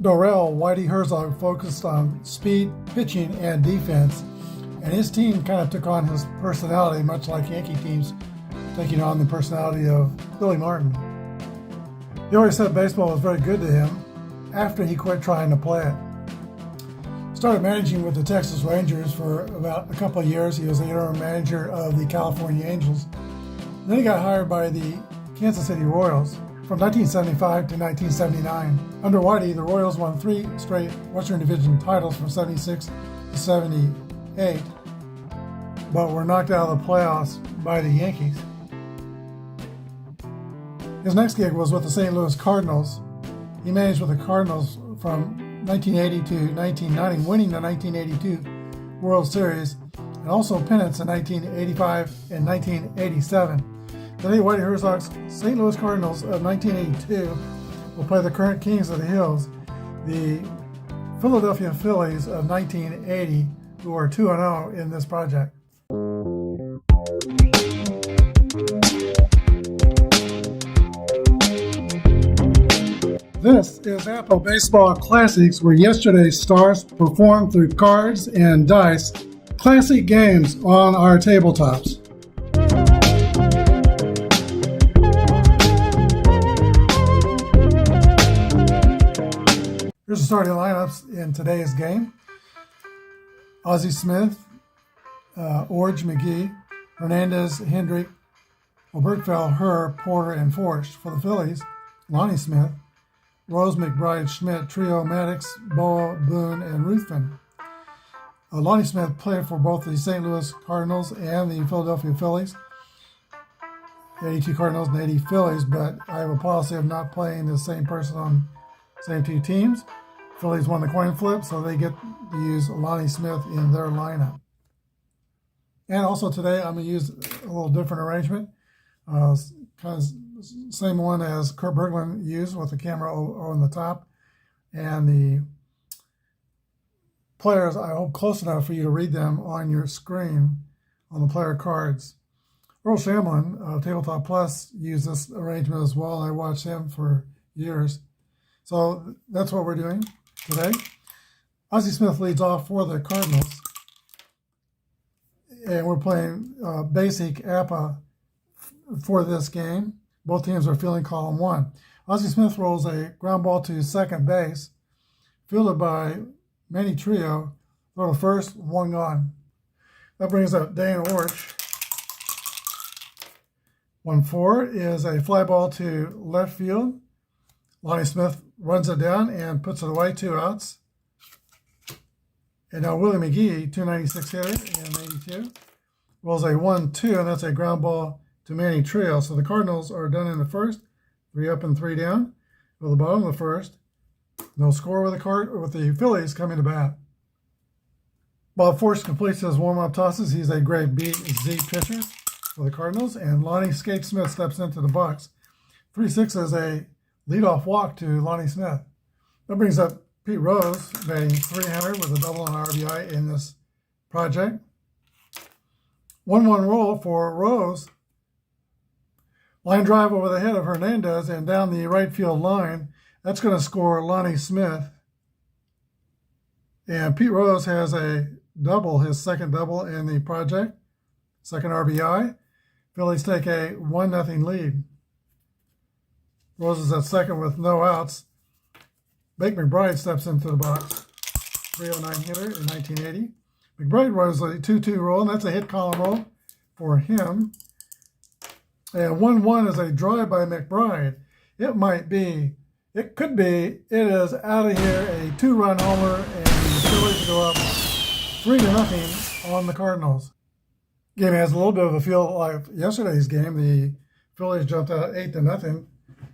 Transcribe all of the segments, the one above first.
Dorrell Whitey Herzog focused on speed, pitching, and defense, and his team kind of took on his personality, much like Yankee teams taking on the personality of Billy Martin. He always said baseball was very good to him after he quit trying to play it. Started managing with the Texas Rangers for about a couple of years. He was the interim manager of the California Angels. Then he got hired by the Kansas City Royals from 1975 to 1979. Under Whitey, the Royals won 3 straight Western Division titles from 76 to 78, but were knocked out of the playoffs by the Yankees. His next gig was with the St. Louis Cardinals. He managed with the Cardinals from 1980 to 1990, winning the 1982 World Series and also pennants in 1985 and 1987. Today, Whitey Herzog's St. Louis Cardinals of 1982 will play the current Kings of the Hills, the Philadelphia Phillies of 1980, who are 2-0 in this project. This is Apba Baseball Classics, where yesterday's stars performed through cards and dice, classic games on our tabletops. Here's the starting lineups in today's game. Ozzie Smith, Orge, McGee, Hernandez, Hendrick, Oberkfell, Herr, Porter, and Forst. For the Phillies, Lonnie Smith, Rose, McBride, Schmidt, Trio, Maddox, Boa, Boone, and Ruthven. Lonnie Smith played for both the St. Louis Cardinals and the Philadelphia Phillies. 82 Cardinals and 80 Phillies, but I have a policy of not playing the same person on the same two teams. Phillies won the coin flip, so they get to use Lonnie Smith in their lineup. And also today, I'm going to use a little different arrangement. Kind of same one as Kurt Berglund used with the camera on the top. And the players, I hope, close enough for you to read them on your screen on the player cards. Earl Shamlin of Tabletop Plus used this arrangement as well. I watched him for years. So that's what we're doing today. Ozzie Smith leads off for the Cardinals. And we're playing basic Apba for this game. Both teams are fielding column 1. Ozzie Smith rolls a ground ball to second base, fielded by Manny Trio. Throw to first, 1 gone. That brings up Dane Orch. 1-4 is a fly ball to left field. Lonnie Smith runs it down and puts it away, 2 outs. And now Willie McGee, 296 hitter in 82, rolls a 1-2, and that's a ground ball to Manny Trio. So the Cardinals are done in the first, 3 up and 3 down. At the bottom of the first, no score with the Phillies coming to bat. Bob Forst completes his warm-up tosses. He's a grade B Z pitcher for the Cardinals, and Lonnie Skate Smith steps into the box. 3-6 is a leadoff walk to Lonnie Smith. That brings up Pete Rose, batting .300 with a double on RBI in this project. 1-1 roll for Rose. Line drive over the head of Hernandez and down the right field line. That's going to score Lonnie Smith. And Pete Rose has a double, his second double in the project. Second RBI. Phillies take a 1-0 lead. Rose is at second with no outs. Bake McBride steps into the box. 309 hitter in 1980. McBride runs a 2-2 roll, and that's a hit column roll for him. And 1-1 is a drive by McBride. It could be, it is out of here, a 2-run homer, and the Phillies go up 3-0 on the Cardinals. Game has a little bit of a feel like yesterday's game. The Phillies jumped out 8-0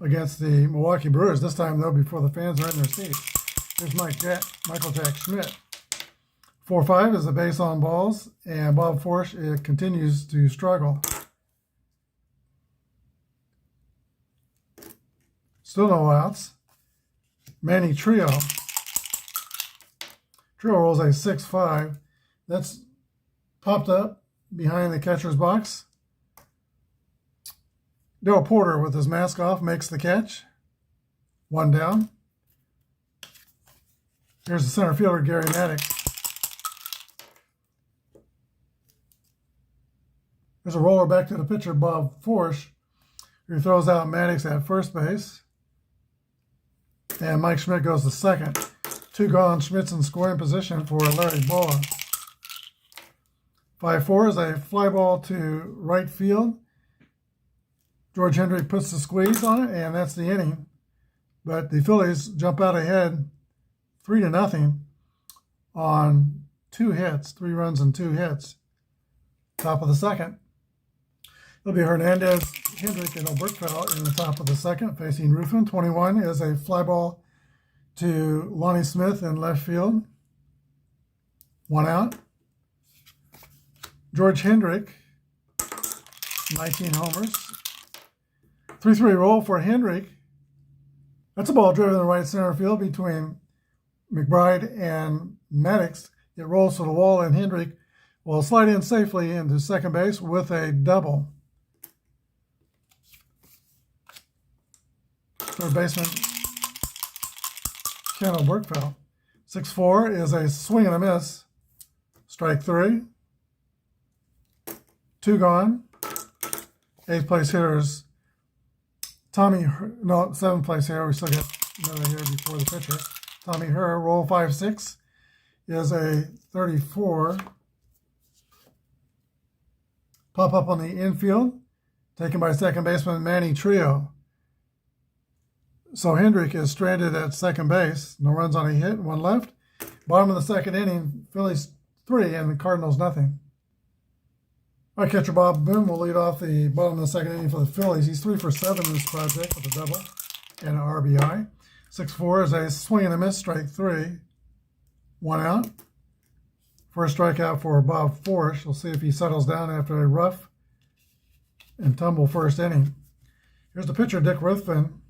against the Milwaukee Brewers. This time, though, before the fans are in their seats. Here's Michael Jack Schmidt. 4-5 is the base on balls, and Bob Forst continues to struggle. Still no outs. Manny Trio. Trio rolls a 6-5. That's popped up behind the catcher's box. Dale Porter with his mask off makes the catch. 1 down. Here's the center fielder, Gary Maddox. There's a roller back to the pitcher, Bob Forsch, who throws out Maddox at first base. And Mike Schmidt goes to second. 2 gone, Schmidt's in scoring position for Larry Boa. 5-4 is a fly ball to right field. George Hendrick puts the squeeze on it, and that's the inning. But the Phillies jump out ahead 3-0 on 2 hits, 3 runs and 2 hits. Top of the second. It'll be Hernandez, Hendrick, and Oberkfell in the top of the second, facing Ruffin. 21 is a fly ball to Lonnie Smith in left field. 1 out. George Hendrick, 19 homers. 3-3 roll for Hendrick. That's a ball driven in the right center field between McBride and Maddox. It rolls to the wall, and Hendrick will slide in safely into second base with a double. Third baseman, Ken Oberkfell. 6-4 is a swing and a miss. Strike 3. 2 gone. 8th place hitters, Tommy, no, 7th place hitter. We still got another here before the pitcher. Tommy Herr, roll 5-6 is a 34. Pop up on the infield, taken by second baseman Manny Trio. So Hendrick is stranded at second base. No runs on a hit, 1 left. Bottom of the second inning, Phillies 3 and the Cardinals nothing. All right, catcher Bob Boone will lead off the bottom of the second inning for the Phillies. He's 3 for 7 in this project with a double and an RBI. 6-4 is a swing and a miss, strike 3. 1 out. First strikeout for Bob Forsch. We'll see if he settles down after a rough and tumble first inning. Here's the pitcher, Dick Ruthven.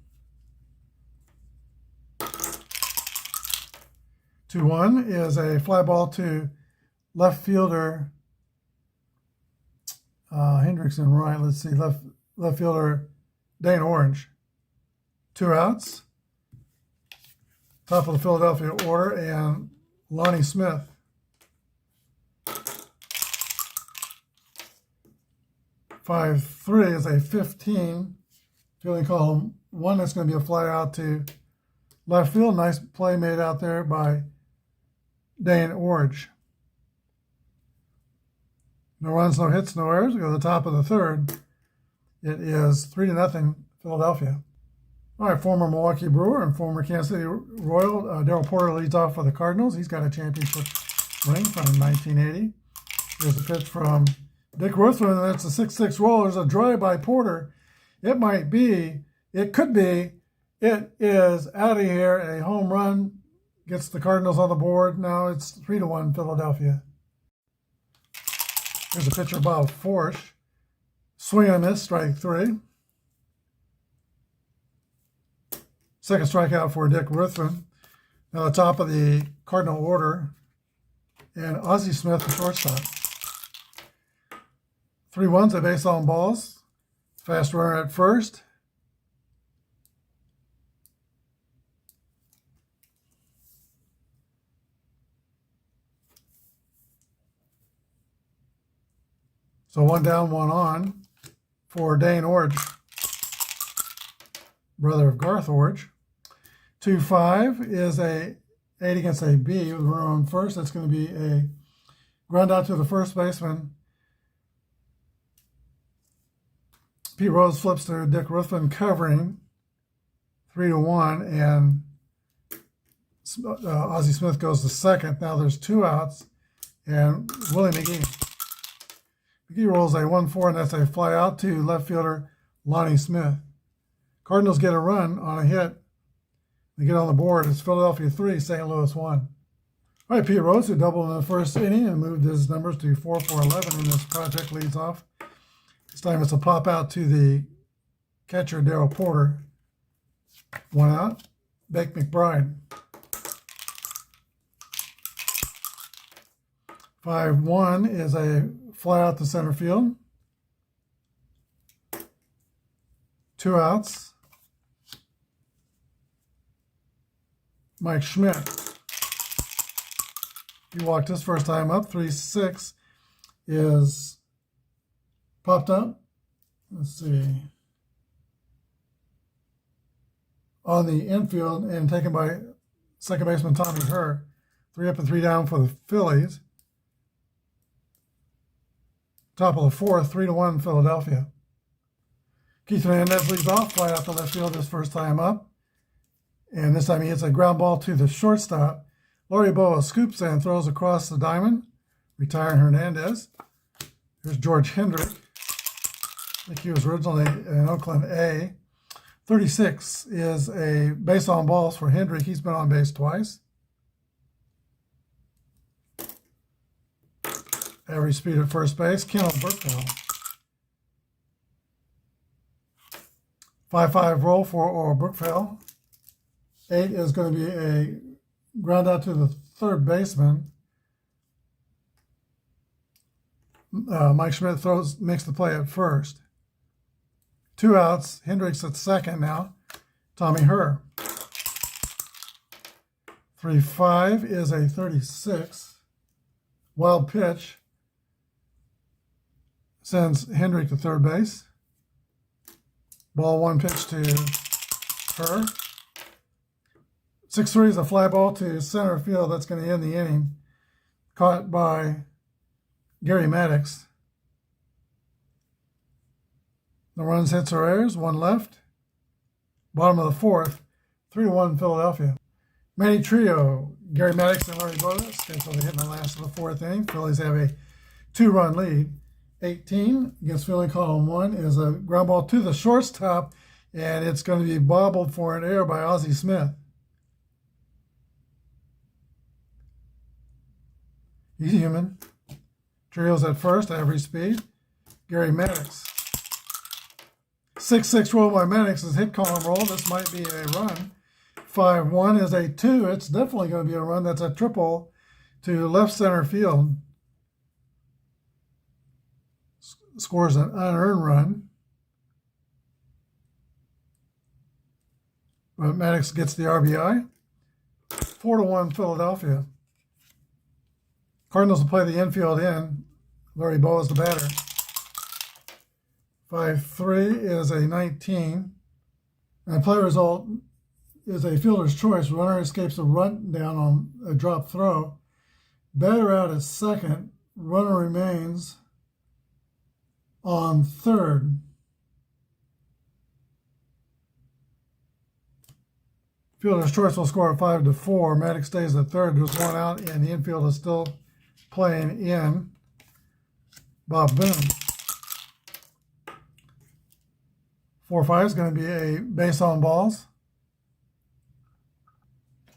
2-1 is a fly ball to left fielder Hendrickson, right? Let's see, left fielder Dane Orange. 2 outs. Top of the Philadelphia order, and Lonnie Smith. 5-3 is a 15. Fielding column 1. That's going to be a fly out to left field. Nice play made out there by Dane Orange. No runs, no hits, no errors. We go to the top of the third. It is 3-0 Philadelphia. All right, former Milwaukee Brewer and former Kansas City Royal, Darrell Porter leads off for the Cardinals. He's got a championship ring from 1980. Here's a pitch from Dick Ruthven, and that's a 6-6 roll. There's a drive by Porter. It might be, it could be, it is out of here. A home run gets the Cardinals on the board. Now it's 3-1 Philadelphia. Here's a pitcher, Bob Forsch. Swing and a miss, strike 3. Second strikeout for Dick Ruthven. Now the top of the Cardinal order. And Ozzie Smith, the shortstop. 3-1s at base on balls. Fast runner at first. So 1 down, 1 on for Dane Orange, brother of Garth Orange. 2-5 is a 8 against a B with runner on first. That's going to be a ground out to the first baseman. Pete Rose flips to Dick Ruthven covering 3-1, and Ozzie Smith goes to second. Now there's 2 outs, and Willie McGee. McGee rolls a 1-4, and that's a fly out to left fielder Lonnie Smith. Cardinals get a run on a hit. They get on the board. It's Philadelphia 3, St. Louis 1. All right, Pete Rose, who doubled in the first inning and moved his numbers to 4 for 11 in this project, leads off. This time it's a pop out to the catcher, Darrell Porter. 1 out. Bake McBride. 5-1 is a fly out to center field. 2 outs. Mike Schmidt. He walked his first time up. 3-6 is popped up. Let's see. On the infield and taken by second baseman Tommy Herr. 3 up and 3 down for the Phillies. Top of the fourth, 3-1 Philadelphia. Keith Hernandez leads off right out the left field his first time up. And this time he hits a ground ball to the shortstop. Laurie Boa scoops and throws across the diamond, retiring Hernandez. Here's George Hendrick. I think he was originally an Oakland A. 36 is a base on balls for Hendrick. He's been on base twice. Average speed at first base, Kendall Burkville. 5-5 roll for Brookville. 8 is going to be a ground out to the third baseman. Mike Schmidt makes the play at first. 2 outs. Hendricks at second now. Tommy Herr. 3-5 is a 36. Wild pitch sends Hendrick to third base. Ball 1 pitch to Herr. 6-3 is a fly ball to center field. That's going to end the inning. Caught by Gary Maddox. No runs, hits, or errors. 1 left. Bottom of the fourth. 3-1 Philadelphia. Manny Trio, Gary Maddox and Larry Boda scheduled to hit in the last of the fourth inning. Phillies have a 2-run lead. 18 against Philly column 1 is a ground ball to the shortstop, and it's going to be bobbled for an error by Ozzie Smith. He's human. Trio's at first, average speed. Gary Maddox. 6-6 roll by Maddox is hit column roll. This might be a run. 5-1 is a 2. It's definitely going to be a run. That's a triple to left center field. Scores an unearned run. But Maddox gets the RBI. 4-1 Philadelphia. Cardinals will play the infield in. Larry Bowa is the batter. 5-3 is a 19. And the play result is a fielder's choice. Runner escapes a run down on a drop throw. Batter out at second. Runner remains on third. Fielder's choice will score 5-4. Maddox stays at third. There's 1 out, and the infield is still playing in. Bob Boone. 4-5 is going to be a base on balls.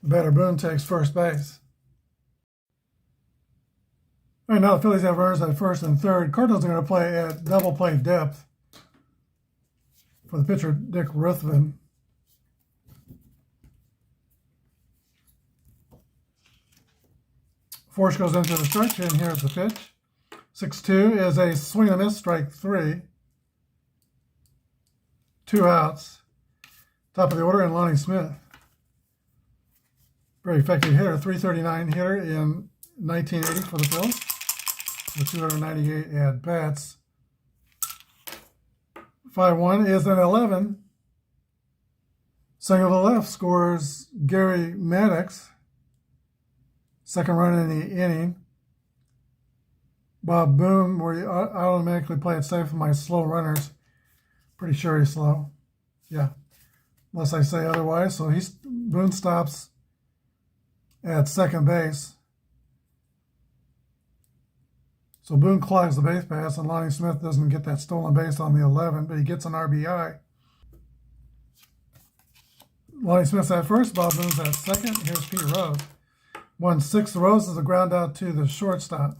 Batter Boone takes first base. All right, now the Phillies have runners at first and third. Cardinals are going to play at double play depth for the pitcher, Dick Ruthven. Force goes into the stretch, and here's the pitch. 6-2 is a swing and a miss, strike 3. 2 outs. Top of the order, and Lonnie Smith. Very effective hitter, 339 hitter in 1980 for the Phils. With 298 at-bats. 5-1 is an 11. Single to left scores Gary Maddox. Second run in the inning. Bob Boone, where I automatically play it safe with my slow runners. Pretty sure he's slow. Yeah, unless I say otherwise. So Boone stops at second base. So Boone clogs the base pass, and Lonnie Smith doesn't get that stolen base on the 11, but he gets an RBI. Lonnie Smith's at first, Bob Boone's at second. Here's Pete Rose. 1-6 Rose is a ground out to the shortstop.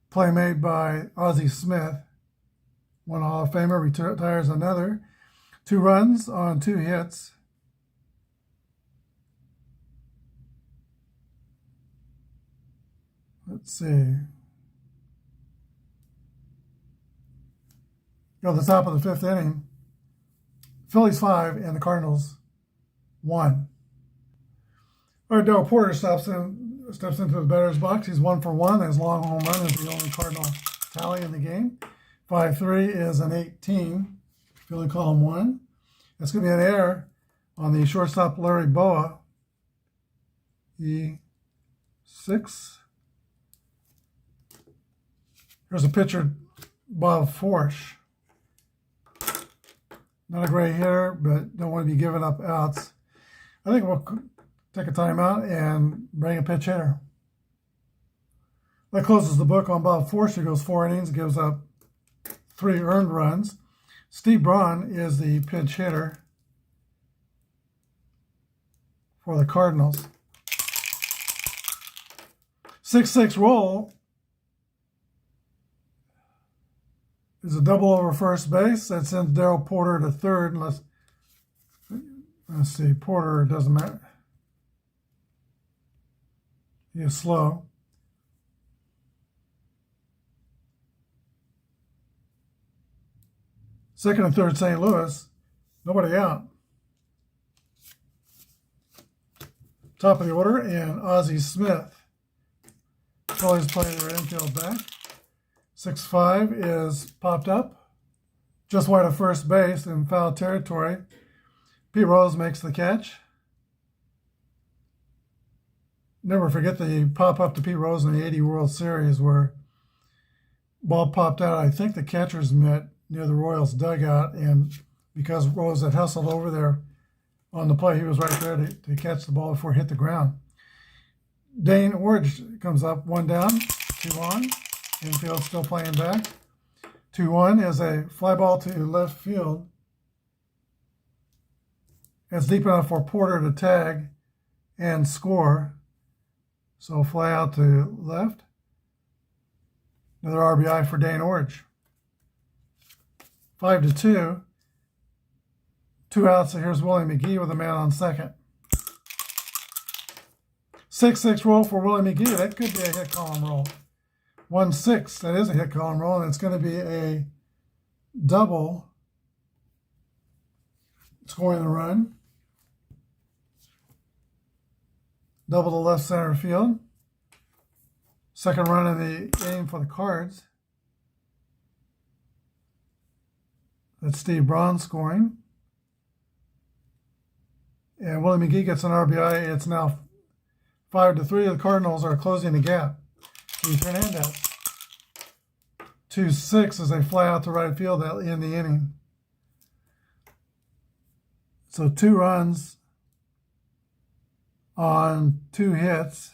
Play made by Ozzie Smith. One Hall of Famer retires another. 2 runs on 2 hits. Let's see. Go to the top of the 5th inning. Phillies 5 and the Cardinals 1. All right, Darrell Porter stops in steps into the batter's box. He's 1 for 1. His long home run is the only Cardinal tally in the game. 5-3 is an 18. Filling column 1. That's going to be an error on the shortstop Larry Boa. E6. Here's a pitcher, Bob Forsch. Not a great hitter, but don't want to be giving up outs. I think we'll take a timeout and bring a pitch hitter. That closes the book on Bob Forsch. He goes 4 innings, gives up 3 earned runs. Steve Braun is the pinch hitter for the Cardinals. 6-6 roll is a double over first base. That sends Darryl Porter to third. Let's see, Porter doesn't matter. He is slow. Second and third, St. Louis. Nobody out. Top of the order, and Ozzie Smith. Phillies play their infield back. 6-5 is popped up. Just wide of first base in foul territory. Pete Rose makes the catch. Never forget the pop-up to Pete Rose in the 80 World Series where ball popped out, I think the catcher's mitt near the Royals dugout, and because Rose had hustled over there on the play, he was right there to catch the ball before it hit the ground. Dane Orge comes up, 1 down, 2 on. Infield still playing back. 2-1 is a fly ball to left field. It's deep enough for Porter to tag and score. So fly out to left. Another RBI for Dane Orge. 5-2. 2 outs, so here's Willie McGee with a man on second. 6-6 roll for Willie McGee. That could be a hit column roll. 1-6, that is a hit column roll, and it's going to be a double scoring the run. Double to left center field. Second run in the game for the Cards. That's Steve Braun scoring. And Willie McGee gets an RBI. It's now 5-3. The Cardinals are closing the gap. Keith Hernandez. 2-6 as they fly out to right field in the inning. So 2 runs on 2 hits.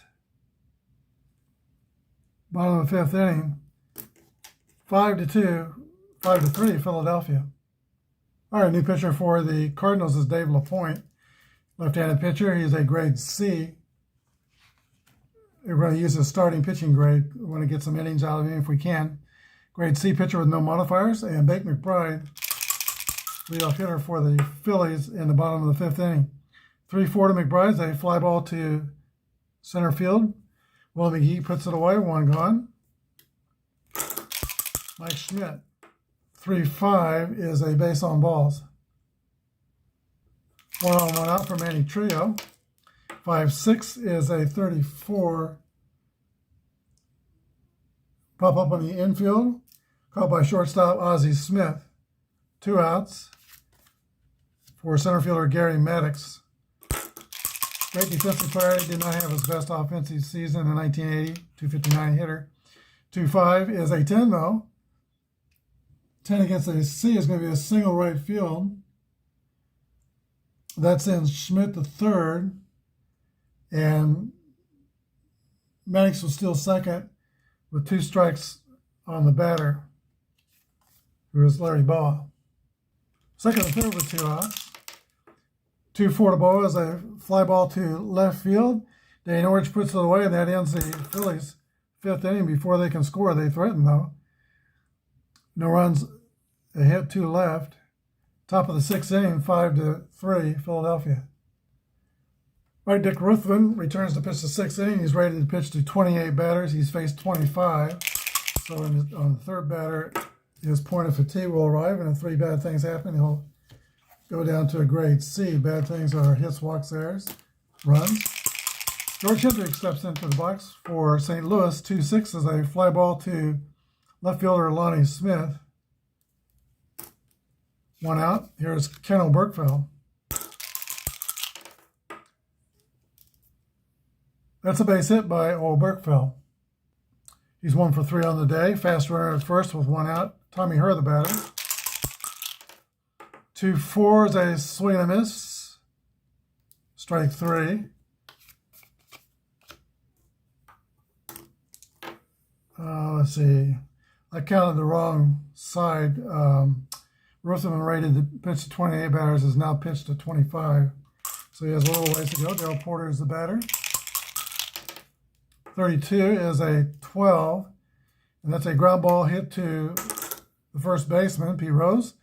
Bottom of the 5th inning. 5-2, 5-3 Philadelphia. All right, new pitcher for the Cardinals is Dave LaPointe. Left-handed pitcher. He's a grade C. We're going to use his starting pitching grade. We want to get some innings out of him if we can. Grade C pitcher with no modifiers. And Bake McBride, leadoff hitter for the Phillies in the bottom of the 5th inning. 3-4 to McBride. A fly ball to center field. Will McGee puts it away. 1 gone. Mike Schmidt. 3-5 is a base on balls. 1 on 1 out for Manny Trio. 5-6 is a 34. Pop up on the infield. Caught by shortstop Ozzie Smith. 2 outs for center fielder Gary Maddox. Great defensive player. He did not have his best offensive season in 1980. 259 hitter. 2-5 is a 10 though. 10 against a C is going to be a single right field. That sends Schmidt to third. And Maddox was still second with 2 strikes on the batter, who is Larry Boa. Second and third with 2 outs. 2-4 to Boa is a fly ball to left field. Dane Orge puts it away, and that ends the Phillies' 5th inning before they can score. They threaten, though. No runs, a hit, 2 left. Top of the 6th inning, 5-3, Philadelphia. All right, Dick Ruthven returns to pitch the 6th inning. He's ready to pitch to 28 batters. He's faced 25. So on the 3rd batter, his point of fatigue will arrive, and if 3 bad things happen, he'll go down to a grade C. Bad things are hits, walks, errors, runs. George Hendrick steps into the box for St. Louis. 2-6 is a fly ball to left fielder Lonnie Smith. 1 out. Here's Kendall Burkeville. That's a base hit by old Burkeville. He's 1 for 3 on the day. Fast runner at first with 1 out. Tommy Herr, the batter. 2-4 is a swing and a miss. Strike 3. Let's see. I counted the wrong side. Ruthven rated the pitch to 28 batters, is now pitched to 25. So he has a little ways to go. Darrell Porter is the batter. 32 is a 12, and that's a ground ball hit to the first baseman, Pete Rose.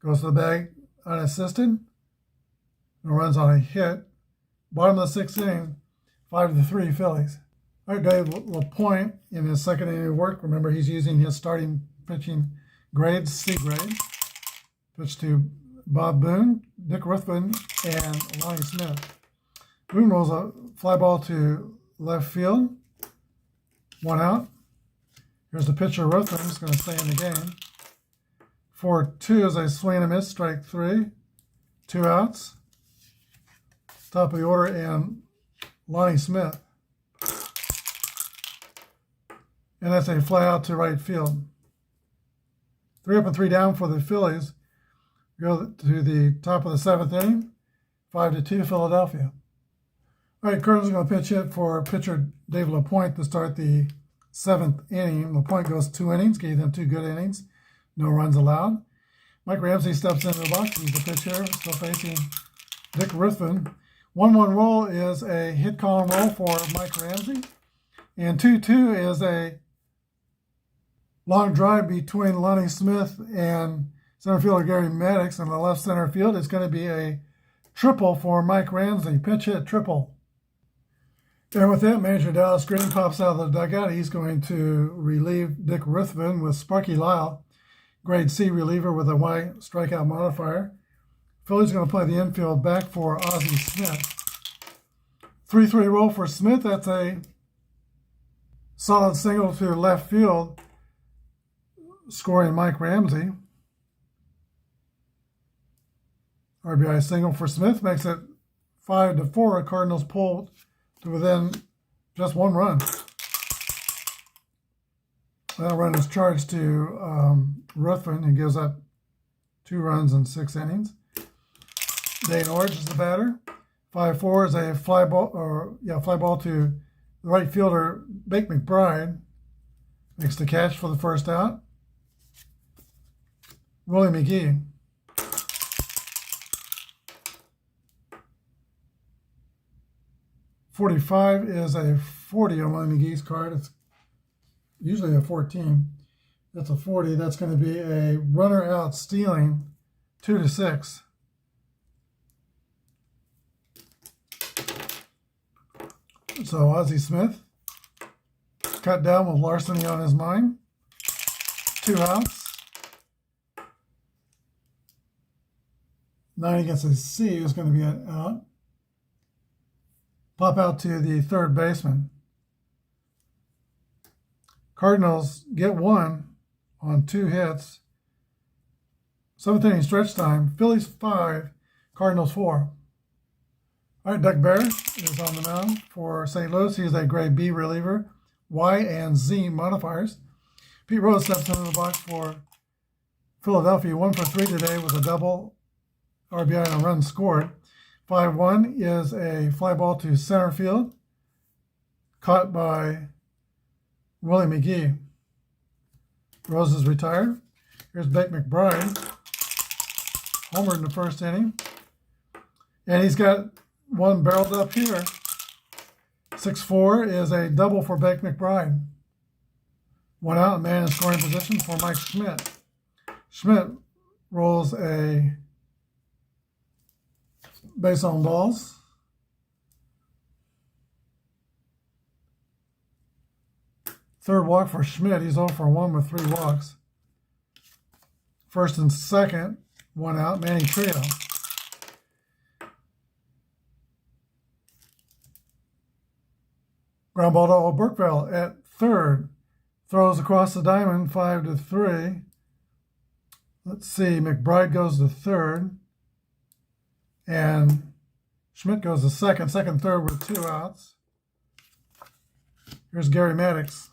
Goes to the bag unassisted and runs on a hit. Bottom of the 6th inning, 5-3 Phillies. All right, Dave LaPointe in his second inning of work. Remember, he's using his starting pitching grades, C grade. Pitch to Bob Boone, Dick Ruthven, and Lonnie Smith. Boone rolls a fly ball to left field. 1 out. Here's the pitcher, Ruthven, who's going to stay in the game. 4-2 is a swing and a miss, strike 3. 2 outs. Top of the order, and Lonnie Smith. And that's a fly out to right field. 3 up and 3 down for the Phillies. Go to the top of the 7th inning. 5-2 Philadelphia. All right, Cardinals are going to pitch hit for pitcher Dave LaPointe to start the 7th inning. LaPointe goes 2 innings, gave them 2 good innings. No runs allowed. Mike Ramsey steps into the box. He's the pitcher, still facing Dick Ruthven. 1-1 roll is a hit column roll for Mike Ramsey. And 2-2 is a long drive between Lonnie Smith and center fielder Gary Maddox in the left center field. It's going to be a triple for Mike Ramsey. Pitch hit triple. And with that, manager Dallas Green pops out of the dugout. He's going to relieve Dick Ruthven with Sparky Lyle, grade C reliever with a Y strikeout modifier. Phillies going to play the infield back for Ozzie Smith. 3-3 roll for Smith. That's a solid single to left field, scoring Mike Ramsey. RBI single for Smith makes it 5-4. Cardinals pulled to within just 1 run. That run is charged to Ruthven and gives up 2 runs in 6 innings. Dane Orge is the batter. 5-4 is a fly ball to the right fielder, Bake McBride. Makes the catch for the first out. Willie McGee. .45 is a 40 on Willie McGee's card. It's usually a 14. That's a 40. That's going to be a runner out stealing, 2-6. So Ozzie Smith cut down with larceny on his mind. 2 outs. 9 against a C is going to be an out. Pop out to the third baseman. Cardinals get 1 on 2 hits. 7th inning stretch time. Phillies 5, Cardinals 4. All right, Doug Barrett is on the mound for St. Louis. He is a grade B reliever, Y and Z modifiers. Pete Rose steps into the box for Philadelphia. 1 for 3 today with a double, RBI and a run scored. 5-1 is a fly ball to center field, caught by Willie McGee. Rose is retired. Here's Bake McBride, homered in the first inning. And he's got 1 barreled up here. 6-4 is a double for Bake McBride. 1 out, man in scoring position for Mike Schmidt. Schmidt rolls a base on balls. Third walk for Schmidt. He's 0 for 1 with 3 walks. First and second, 1 out. Manny Trio. Ground ball to Oberkville at third. Throws across the diamond, 5-3. Let's see, McBride goes to third. And Schmidt goes to second. Second, third with 2 outs. Here's Gary Maddox.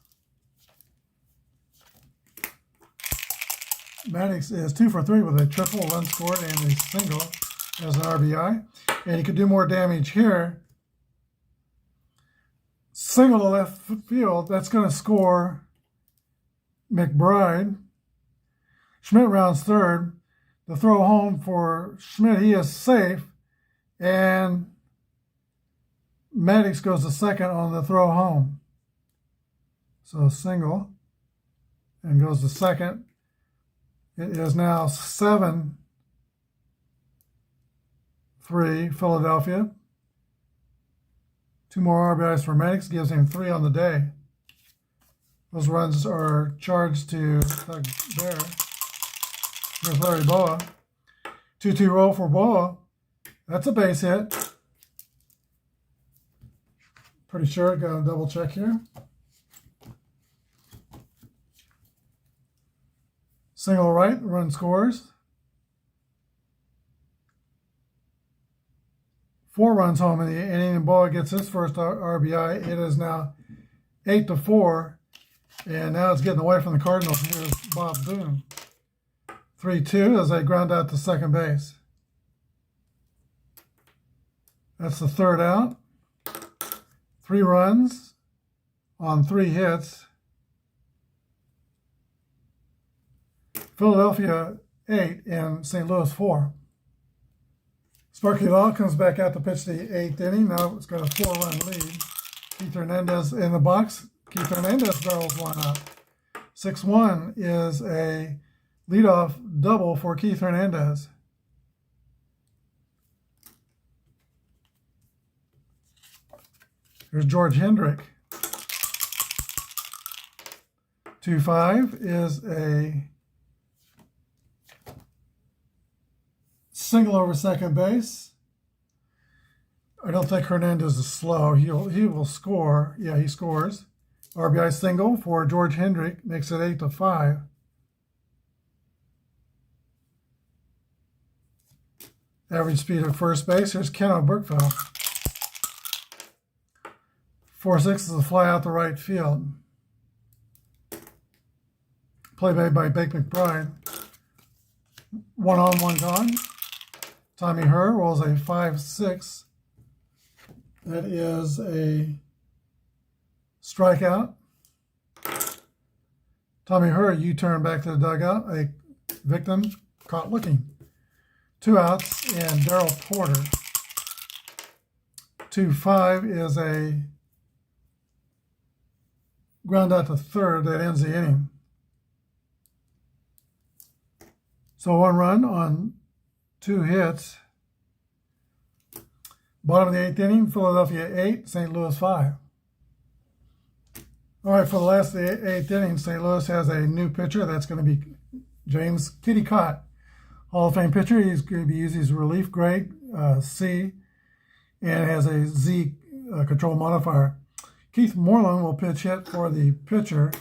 Maddox is 2 for 3 with a triple, run scored, and a single as an RBI. And he could do more damage here. Single to left field, that's going to score McBride. Schmidt rounds third. The throw home for Schmidt, he is safe. And Maddox goes to second on the throw home. So single and goes to second. It is now 7-3 Philadelphia. 2 more RBIs for Maddox gives him 3 on the day. Those runs are charged to Doug Bear. Here's Larry Boa. 2-2 roll for Boa. That's a base hit. Pretty sure. Got to double check here. Single right, run scores. 4 runs home in the inning, and Boa gets his first RBI. It is now 8-4, and now it's getting away from the Cardinals. Here's Bob Boone. 3-2 as they ground out to second base. That's the third out. 3 runs on 3 hits. Philadelphia 8 and St. Louis 4. Sparky Law comes back out to pitch the 8th inning. Now it's got a 4-run lead. Keith Hernandez in the box. Keith Hernandez barrels one up. 6-1 is a leadoff double for Keith Hernandez. Here's George Hendrick. 2-5 is a single over second base. I don't think Hernandez is slow. He will score. Yeah, he scores. RBI single for George Hendrick makes it 8-5. Average speed at first base. Here's Ken Oberkville. 4-6 is a fly out the right field. Play made by Bake McBride. 1 on, 1 gone. Tommy Herr rolls a 5-6. That is a strikeout. Tommy Herr U-turn back to the dugout. A victim caught looking. 2 outs and Darrell Porter. 2-5 is a ground out to third that ends the inning. So 1 run on 2 hits. Bottom of the 8th inning, Philadelphia 8, St. Louis 5. All right, for the last of the 8th inning, St. Louis has a new pitcher. That's going to be James Kitty Cott, Hall of Fame pitcher. He's going to be using his relief grade, C, and has a Z control modifier. Keith Moreland will pitch hit for the pitcher.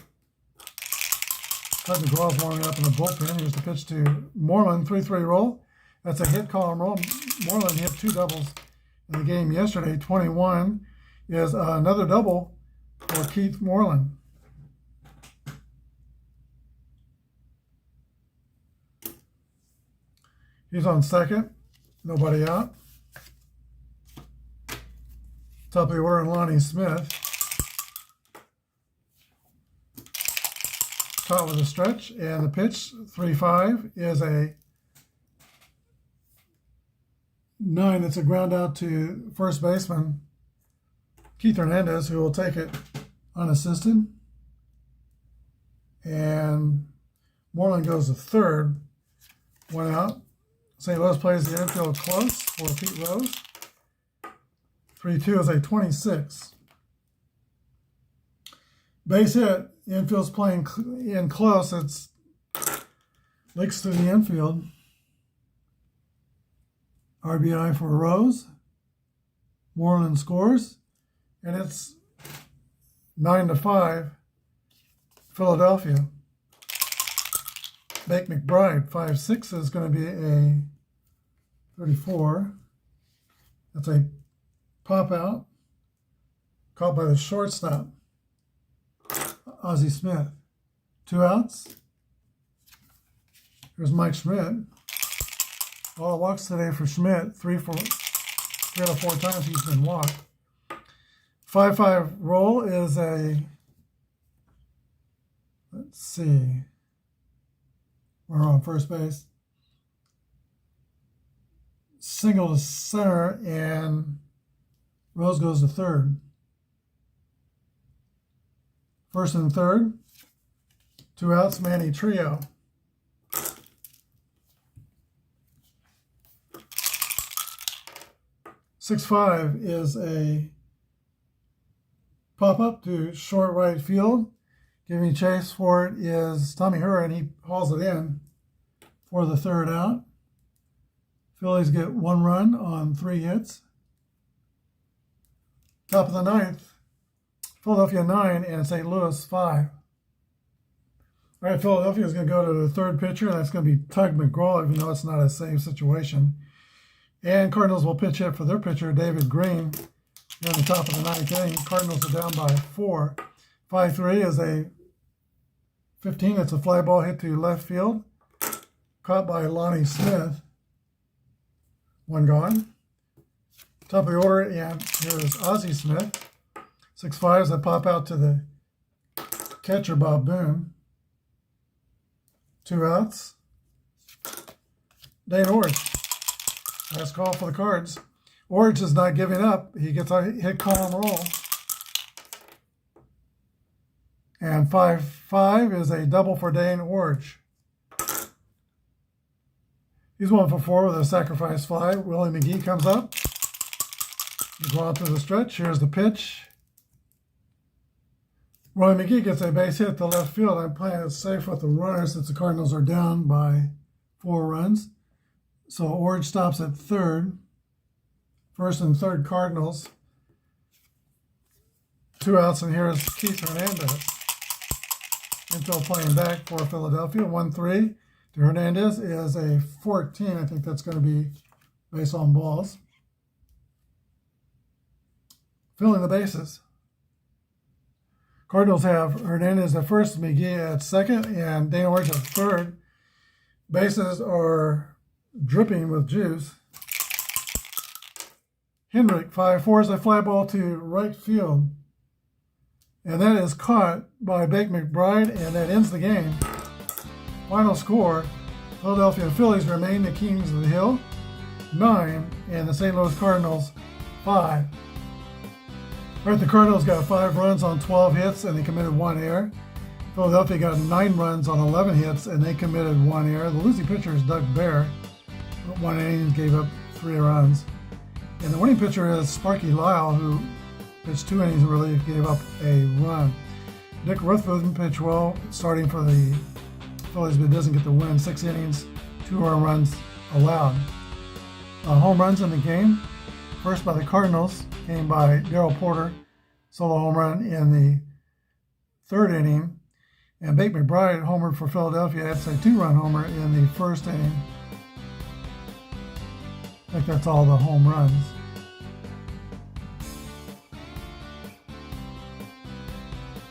Todd McGraw's warming up in the bullpen. Here's the pitch to Moreland, 3-3 roll. That's a hit column roll. Moreland hit 2 doubles in the game yesterday. 21 is another double for Keith Moreland. He's on second. Nobody out. Top of the order, Lonnie Smith. Caught with a stretch, and the pitch, 3-5, is a 9. It's a ground out to first baseman Keith Hernandez, who will take it unassisted. And Moreland goes to third. 1 out. St. Louis plays the infield close for Pete Rose. 3-2 is a 26. Base hit. Infield's playing in close. It's leaks through the infield. RBI for Rose. Moreland scores. And it's 9-5, Philadelphia. Bake McBride, 5-6 is going to be a 34. That's a pop out. Caught by the shortstop, Ozzie Smith. 2 outs. Here's Mike Schmidt. All walks today for Schmidt. 3 out of 4 times he's been walked. 5-5 roll is a, let's see, we're on first base. Single to center, and Rose goes to third. First and third, 2 outs, Manny Trio. "6-5 is a pop-up to short right field. Giving chase for it is Tommy Hurra, and he hauls it in for the 3rd out. Phillies get 1 run on 3 hits. Top of the 9th, Philadelphia 9 and St. Louis 5. All right, Philadelphia is going to go to the 3rd pitcher. That's going to be Tug McGraw, even though it's not a save situation. And Cardinals will pitch hit for their pitcher, David Green. Here on the top of the 9th inning, Cardinals are down by 4. 5-3 is a 15. It's a fly ball hit to left field. Caught by Lonnie Smith. 1 gone. Top of the order, and here is Ozzie Smith. 6-5 is a pop out to the catcher, Bob Boone. 2 outs. Dane Orge. Last call for the Cards. Orge is not giving up. He gets a hit, call, and roll. And 5-5 is a double for Dane Orge. He's 1 for 4 with a sacrifice fly. Willie McGee comes up. He's going through the stretch. Here's the pitch. Roy McGee gets a base hit to left field. I'm playing it safe with the runner since the Cardinals are down by 4 runs. So Orge stops at 3rd. 1st and 3rd Cardinals. 2 outs, and here is Keith Hernandez. Infield playing back for Philadelphia. 1-3 to Hernandez is a 14. I think that's going to be base on balls. Filling the bases. Cardinals have Hernandez at 1st, McGee at 2nd, and Dane Orge at 3rd. Bases are dripping with juice. Hendrick, 5-4 is a fly ball to right field. And that is caught by Bake McBride, and that ends the game. Final score, Philadelphia Phillies remain the kings of the hill, 9, and the St. Louis Cardinals, 5. Right, the Cardinals got 5 runs on 12 hits, and they committed 1 error. Philadelphia got 9 runs on 11 hits, and they committed 1 error. The losing pitcher is Doug Bear. 1 inning, gave up 3 runs. And the winning pitcher is Sparky Lyle, who pitched 2 innings in relief, gave up a run. Dick Ruthven pitched well, starting for the Phillies, but doesn't get the win. 6 innings, 2 earned runs allowed. Home runs in the game. First by the Cardinals, came by Darrell Porter, solo home run in the 3rd inning. And Bake McBride homered for Philadelphia. That's a 2-run homer in the 1st inning. I think that's all the home runs.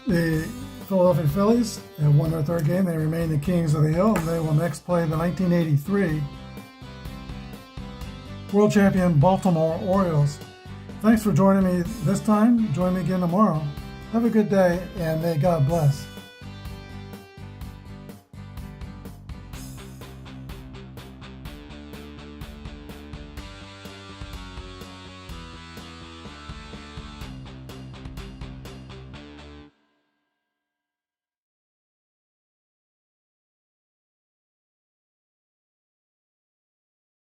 The Philadelphia Phillies have won their 3rd game. They remain the kings of the hill, and they will next play the 1983 World Champion Baltimore Orioles. Thanks for joining me this time. Join me again tomorrow. Have a good day, and may God bless.